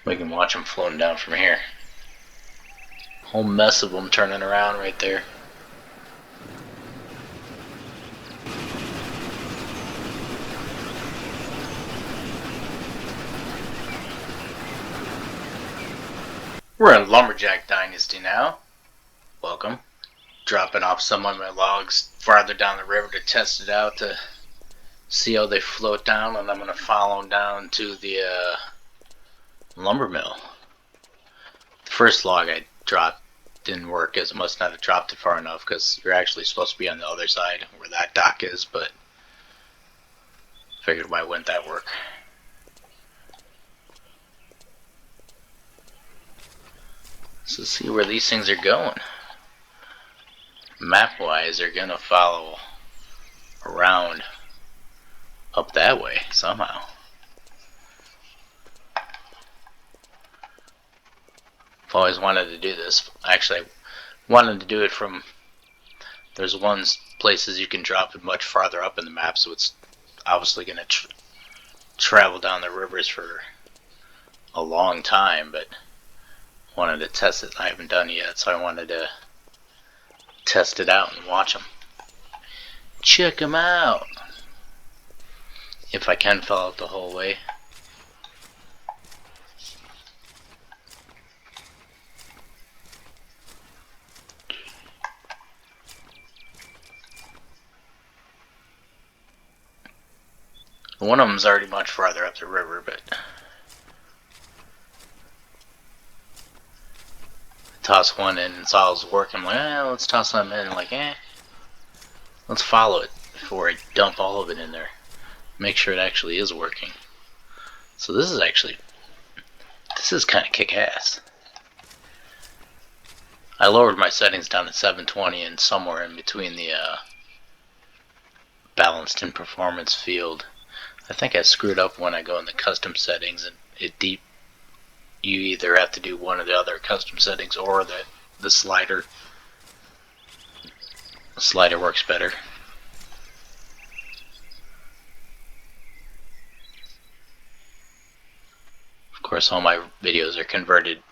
We can watch them floating down from here. Whole mess of them turning around right there. We're in lumberjack dynasty now. Welcome. Dropping off some of my logs farther down the river to test it out to see how they float down, and I'm going to follow them down to the lumber mill. The first log I dropped didn't work, as it must not have dropped it far enough, because you're actually supposed to be on the other side where that dock is, but figured why wouldn't that work. So see where these things are going. Map wise, they're gonna follow around up that way somehow. I've always wanted to do this. Actually, I wanted to do it from, there's places you can drop it much farther up in the map, so it's obviously gonna travel down the rivers for a long time, but wanted to test it. I haven't done it yet, so I wanted to test it out and watch them. Check them out. If I can follow it the whole way. One of them's already much farther up the river, but toss one in and saw it was working. I'm like, let's toss them in. I'm like, let's follow it before I dump all of it in there. Make sure it actually is working. So this is kind of kick-ass. I lowered my settings down to 720 and somewhere in between the balanced and performance field. I think I screwed up when I go in the custom settings, and you either have to do one or the other custom settings or the slider. The slider works better. Of course, all my videos are converted,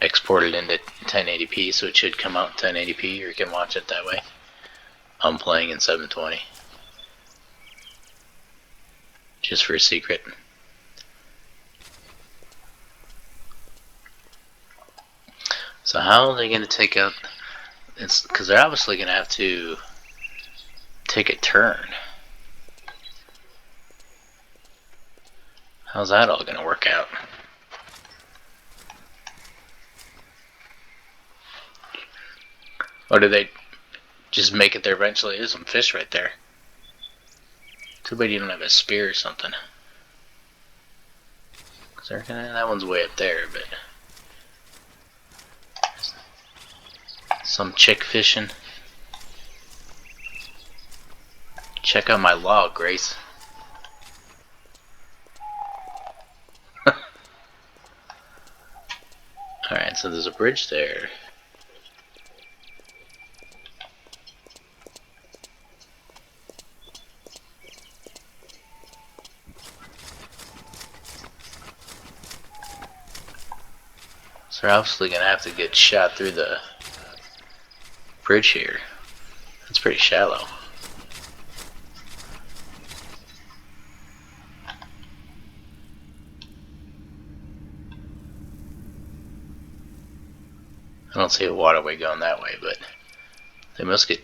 exported into 1080p, so it should come out in 1080p, or you can watch it that way. I'm playing in 720. Just for a secret. So how are they going to take out? It's because they're obviously going to have to take a turn. How's that all going to work out? Or do they just make it there eventually? There's some fish right there. Too bad you don't have a spear or something. That one's way up there, but some chick fishing. Check out my log, Grace. Alright, so there's a bridge there. So we're obviously going to have to get shot through the bridge here. It's pretty shallow. I don't see a waterway going that way, but they must get...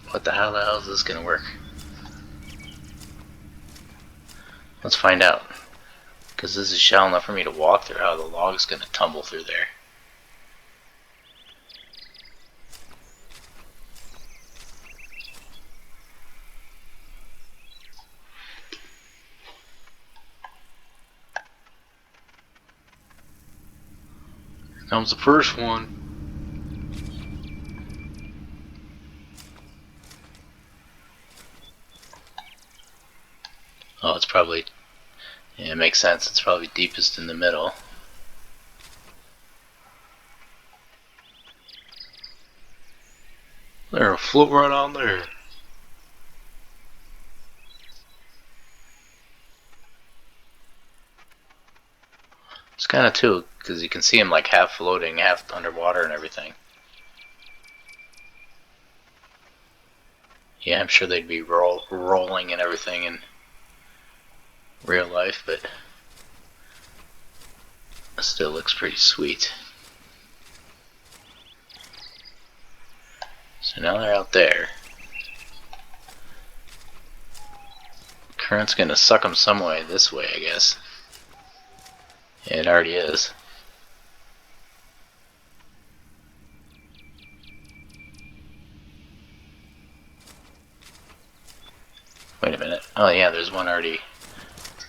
What the hell is this going to work? Let's find out. Because this is shallow enough for me to walk through, how the log's going to tumble through there. Here comes the first one. Oh, it's probably... Yeah, it makes sense. It's probably deepest in the middle. There, float right on there. kind of too, because you can see him like half floating, half underwater and everything. Yeah, I'm sure they'd be rolling and everything in real life, but it still looks pretty sweet. So now they're out there. Current's gonna suck them some way, this way, I guess. Yeah, it already is. Wait a minute. Oh yeah, there's one already.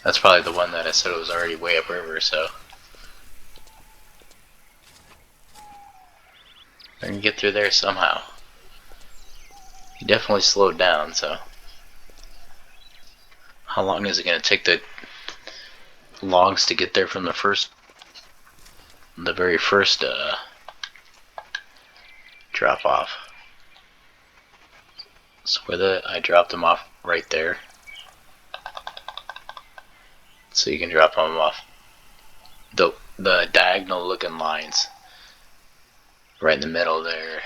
That's probably the one that I said was already way upriver, so. I can get through there somehow. He definitely slowed down, so. How long is it gonna take the logs to get there from the very first drop off? So I dropped them off right there. So you can drop them off the diagonal looking lines right in the middle there.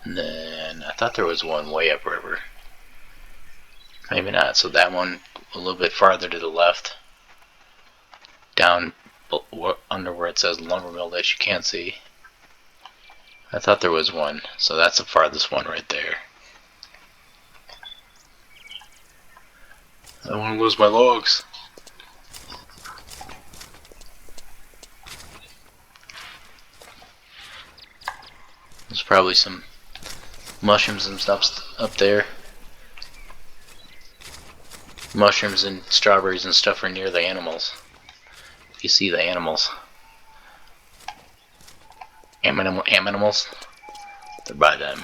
And then I thought there was one way upriver. Maybe not. So that one a little bit farther to the left, down under where it says lumber mill that you can't see. I thought there was one, so that's the farthest one right there. I don't want to lose my logs. There's probably some mushrooms and stuff up there. Mushrooms and strawberries and stuff are near the animals. You see the animals. Animals. They're by them.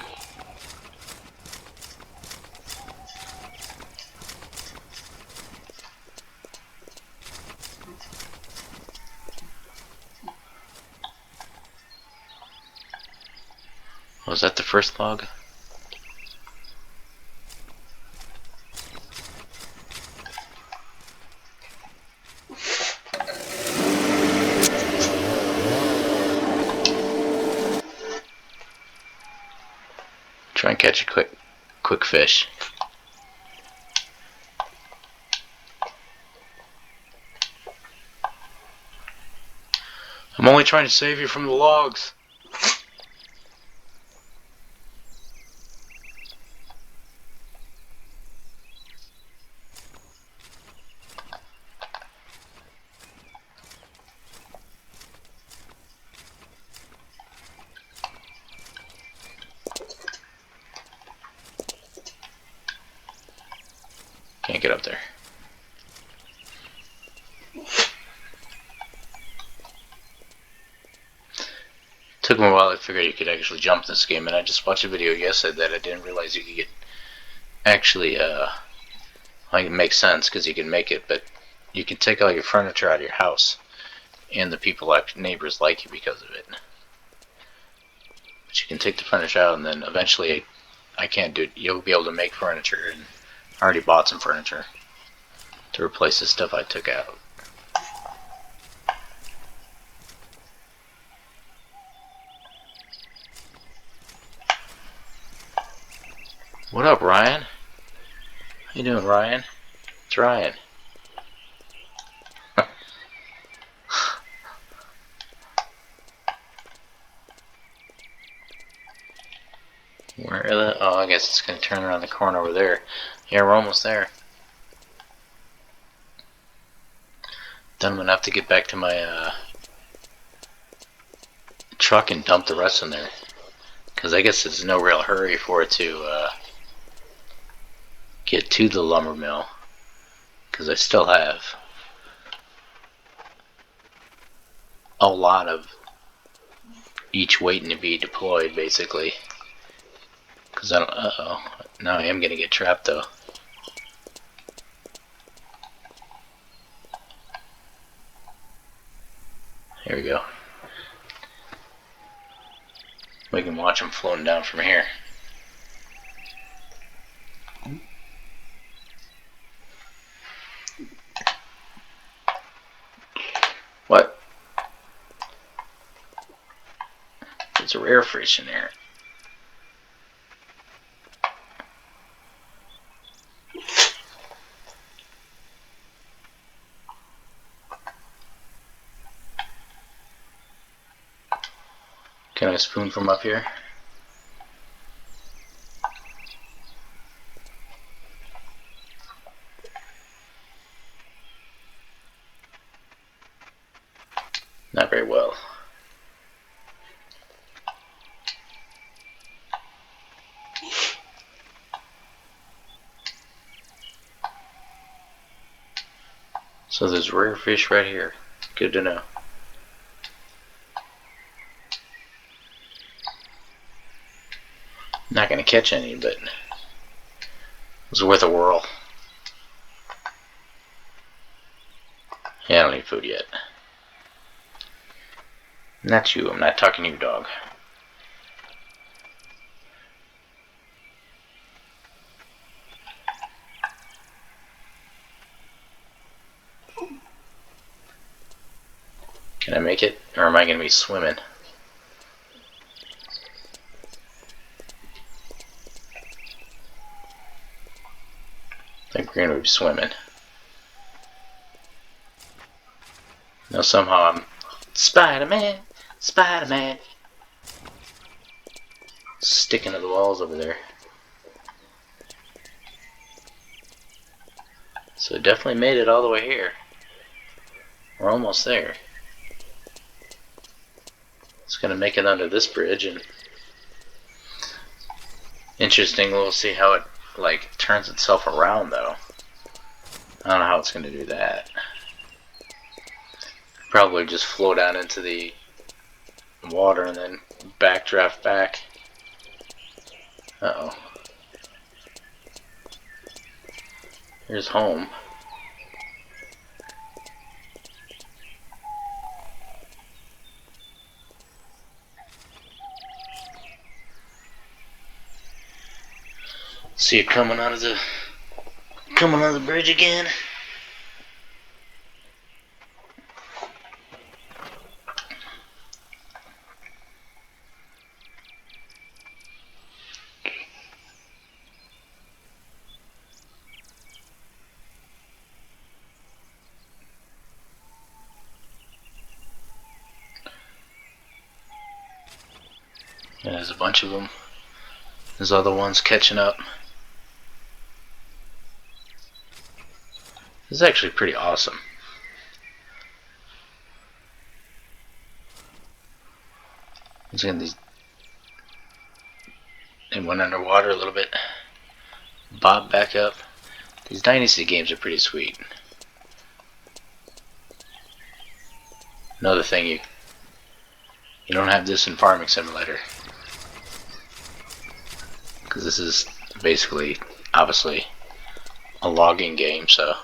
Was that the first log? Try and catch a quick fish. I'm only trying to save you from the logs. Can't get up there. Took me a while to figure out you could actually jump this game, and I just watched a video yesterday that I didn't realize you could get actually like it makes sense because you can make it, but you can take all your furniture out of your house, and the neighbors like you because of it. But you can take the furniture out, and then eventually, I can't do it. You'll be able to make furniture, and I already bought some furniture to replace the stuff I took out. What up, Ryan? How you doing, Ryan? It's Ryan. Where are the? Oh, I guess it's gonna turn around the corner over there. Yeah, we're almost there. Then I'm gonna have to get back to my truck and dump the rest in there, because I guess there's no real hurry for it to get to the lumber mill, because I still have a lot of each waiting to be deployed, basically. Because I don't. Uh-oh. Now I am gonna get trapped though. Here we go. We can watch them floating down from here. What? There's a rare fish in there. Can I spoon from up here? Not very well. So there's rare fish right here. Good to know. Not gonna catch any, but it was worth a whirl. Yeah, I don't need food yet. Not you, I'm not talking to you, dog. Can I make it? Or am I going to be swimming? I think we're going to be swimming. No, somehow I'm Spider-Man, Spider-Man. Sticking to the walls over there. So definitely made it all the way here. We're almost there. It's gonna make it under this bridge, and interesting. We'll see how it like turns itself around, though. I don't know how it's gonna do that. Probably just flow down into the water and then backdraft back. Uh-oh. Here's home. See it coming out of the bridge again. Yeah, there's a bunch of them. There's other ones catching up. This is actually pretty awesome. They went underwater a little bit. Bob back up. These dynasty games are pretty sweet. Another thing, you don't have this in Farming Simulator, because this is basically, obviously, a logging game, so.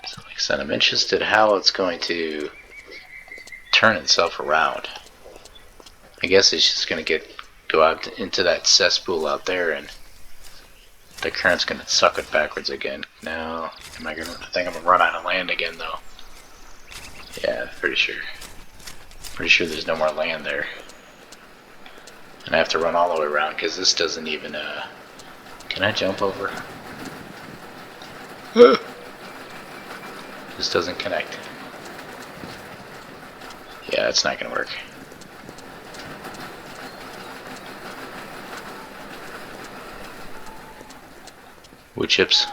So like I said, I'm interested how it's going to turn itself around. I guess it's just going to go out into that cesspool out there, and the current's going to suck it backwards again. Now, I think I'm going to run out of land again, though. Yeah, pretty sure. Pretty sure there's no more land there. And I have to run all the way around, because this doesn't even, Can I jump over? This doesn't connect. Yeah, it's not going to work. Wood chips.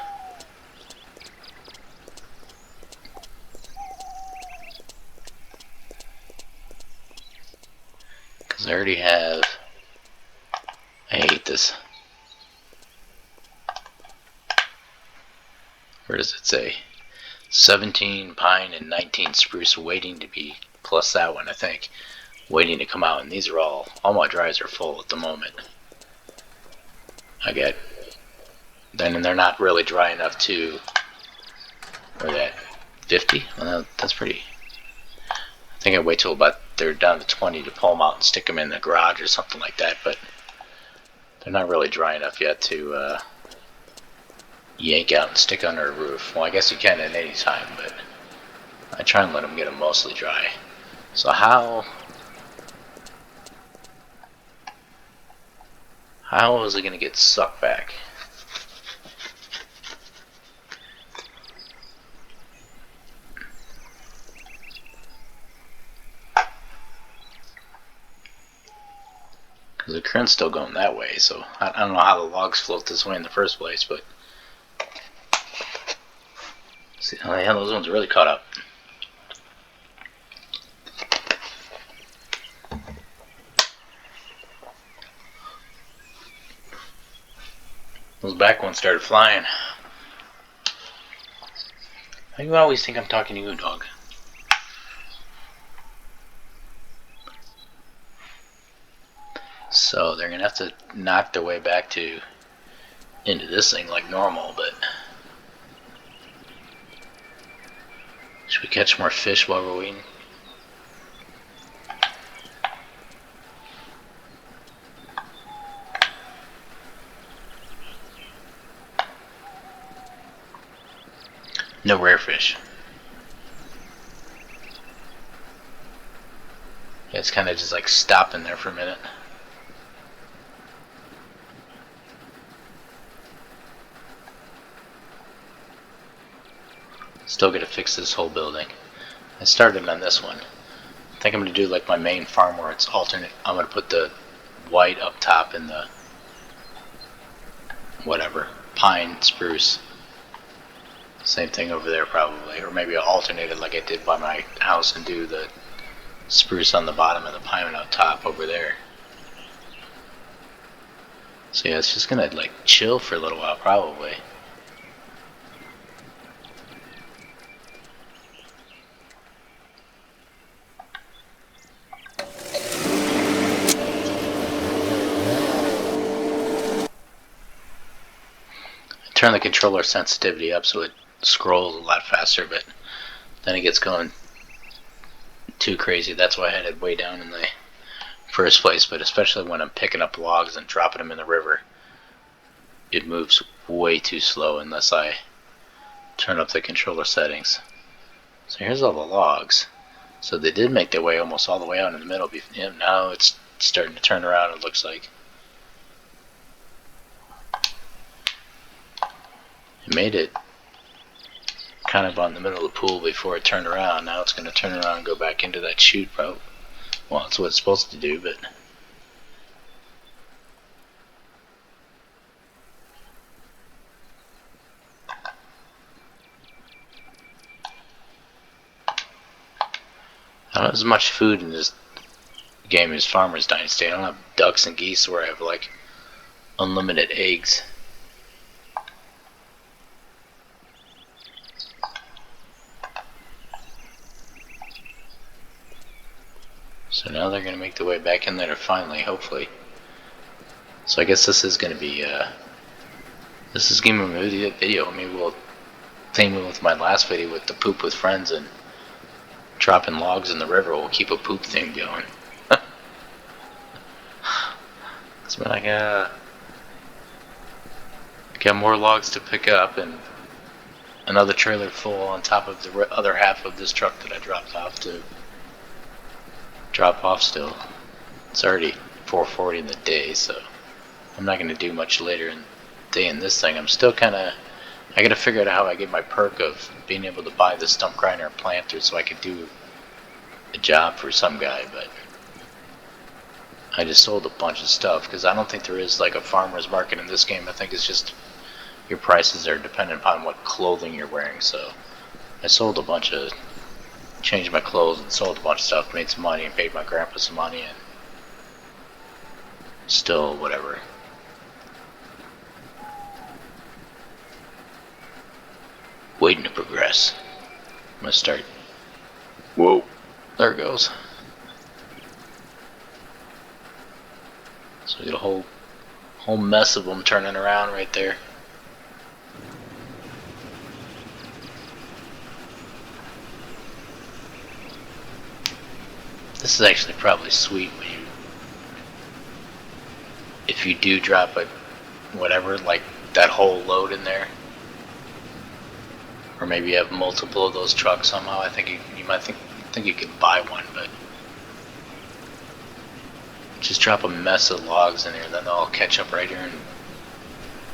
Because I already have. I hate this. Where does it say? 17 pine and 19 spruce waiting to be, plus that one I think, waiting to come out. And these are all my drives are full at the moment. I get. Then they're not really dry enough to. Where that 50? Well, that's pretty. I think I wait till about they're down to 20 to pull them out and stick them in the garage or something like that. But they're not really dry enough yet to yank out and stick under a roof. Well, I guess you can at any time, but I try and let them get them mostly dry. So how is it going to get sucked back? Because the current's still going that way, so I don't know how the logs float this way in the first place, but see, oh yeah, those ones are really caught up. Those back ones started flying. You always think I'm talking to you, dog. So they're gonna have to knock their way back into this thing like normal, but should we catch more fish while we're waiting? No rare fish. Yeah, it's kind of just like stopping there for a minute. Still gotta fix this whole building. I started on this one. I think I'm gonna do like my main farm where it's alternate. I'm gonna put the white up top and the whatever, pine, spruce. Same thing over there probably, or maybe I'll alternate it like I did by my house and do the spruce on the bottom and the pine up top over there. So yeah, it's just gonna like chill for a little while probably. Turn the controller sensitivity up so it scrolls a lot faster, but then it gets going too crazy. That's why I had it way down in the first place, but especially when I'm picking up logs and dropping them in the river, it moves way too slow unless I turn up the controller settings. So here's all the logs. So they did make their way almost all the way out in the middle. Now it's starting to turn around, it looks like. It made it kind of on the middle of the pool before it turned around. Now it's going to turn around and go back into that chute, probably. Well, that's what it's supposed to do, but I don't have as much food in this game as Farmer's Dynasty. I don't have ducks and geese where I have like unlimited eggs. So now they're going to make their way back in there finally, hopefully. So I guess this is going to be, this is going to be a video. Maybe we'll theme it with my last video with the poop with friends and dropping logs in the river. We'll keep a poop thing going. It's been like, got more logs to pick up and another trailer full on top of the other half of this truck that I dropped off to drop off still. It's already 4:40 in the day, so I'm not going to do much later in the day in this thing. I'm still kind of, I got to figure out how I get my perk of being able to buy the stump grinder and planter so I could do a job for some guy, but I just sold a bunch of stuff because I don't think there is like a farmer's market in this game. I think it's just your prices are dependent upon what clothing you're wearing. So I sold a bunch of, changed my clothes and sold a bunch of stuff, made some money and paid my grandpa some money, and still whatever. Waiting to progress. I'm gonna start. Whoa, there it goes. So we got a whole mess of them turning around right there. This is actually probably sweet when if you do drop a whatever, like that whole load in there, or maybe you have multiple of those trucks somehow. I think you might think you can buy one, but just drop a mess of logs in here, then they'll all catch up right here and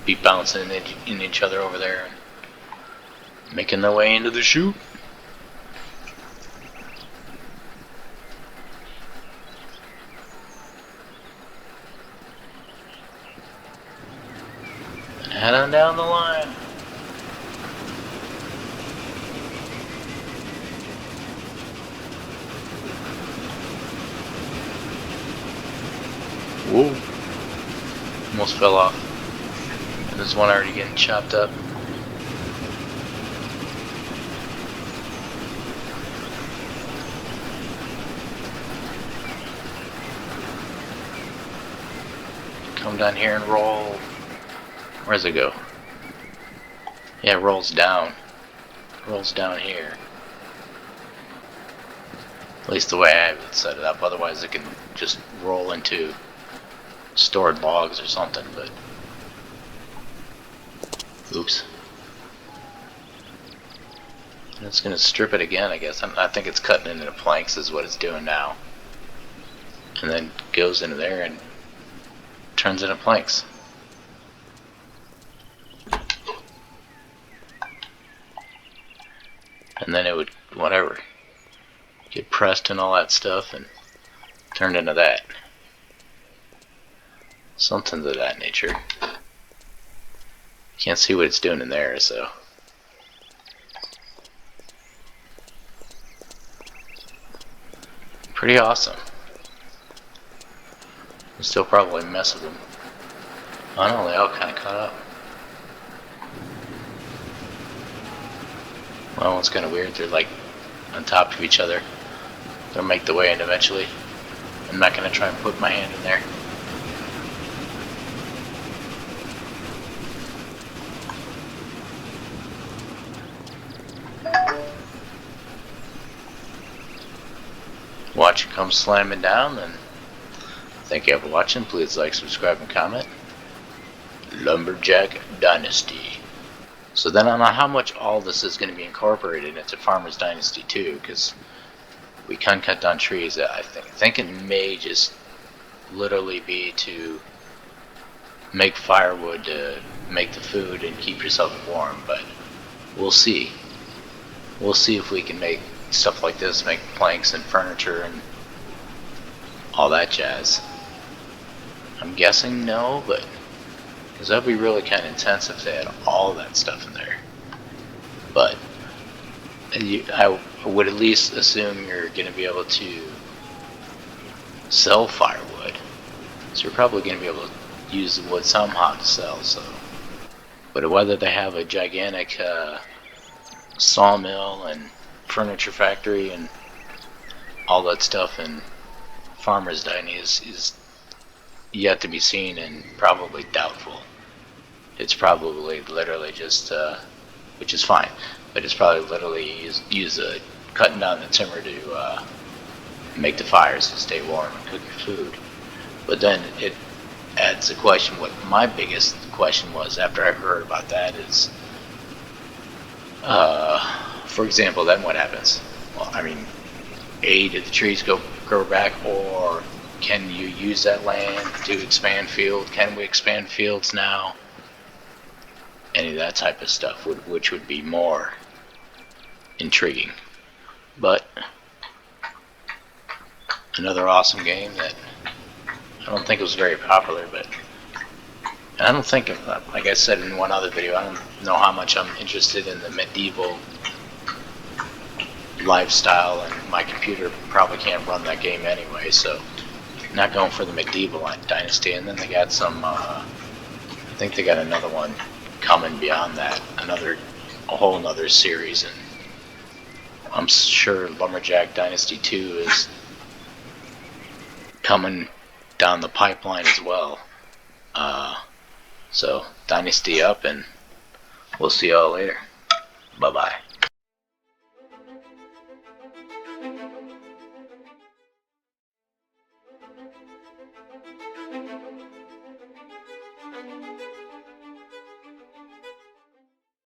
be bouncing in each other over there and making their way into the chute. Head on down the line. Whoa. Almost fell off. And there's one already getting chopped up. Come down here and roll. Where does it go? Yeah, it rolls down. It rolls down here. At least the way I have it set it up. Otherwise it can just roll into stored logs or something, but oops. And it's gonna strip it again, I guess. I think it's cutting into the planks is what it's doing now. And then goes into there and turns into planks. And then it would, whatever, get pressed and all that stuff and turned into that. Something to that nature. Can't see what it's doing in there, so. Pretty awesome. I still probably mess with them. I know they all kind of caught up. Well, it's kind of weird. They're like on top of each other. They'll make the way in eventually. I'm not going to try and put my hand in there. Watch it come slamming down, then thank you for watching. Please like, subscribe, and comment. Lumberjack Dynasty. So then I don't know how much all this is going to be incorporated into Farmer's Dynasty 2, because we can cut down trees. I think it may just literally be to make firewood to make the food and keep yourself warm, but we'll see. We'll see if we can make stuff like this, make planks and furniture and all that jazz. I'm guessing no, but because that would be really kind of intense if they had all that stuff in there. But I would at least assume you're going to be able to sell firewood. So you're probably going to be able to use the wood somehow to sell. So, but whether they have a gigantic sawmill and furniture factory and all that stuff in Farmer's Dynasty is yet to be seen and probably doubtful. It's probably literally just, which is fine, but it's probably literally use cutting down the timber to make the fires to stay warm and cook your food. But then it adds a question. What my biggest question was after I heard about that is, for example, then what happens? Well, I mean, A, did the trees grow back, or can you use that land to expand field? Can we expand fields now? Any of that type of stuff, which would be more intriguing. But another awesome game that I don't think it was very popular, but I don't think, like I said in one other video, I don't know how much I'm interested in the medieval lifestyle, and my computer probably can't run that game anyway, so not going for the medieval dynasty. And then they got some, I think they got another one coming beyond that, a whole nother series, and I'm sure Lumberjack Dynasty 2 is coming down the pipeline as well. So Dynasty up, and we'll see y'all later. Bye bye.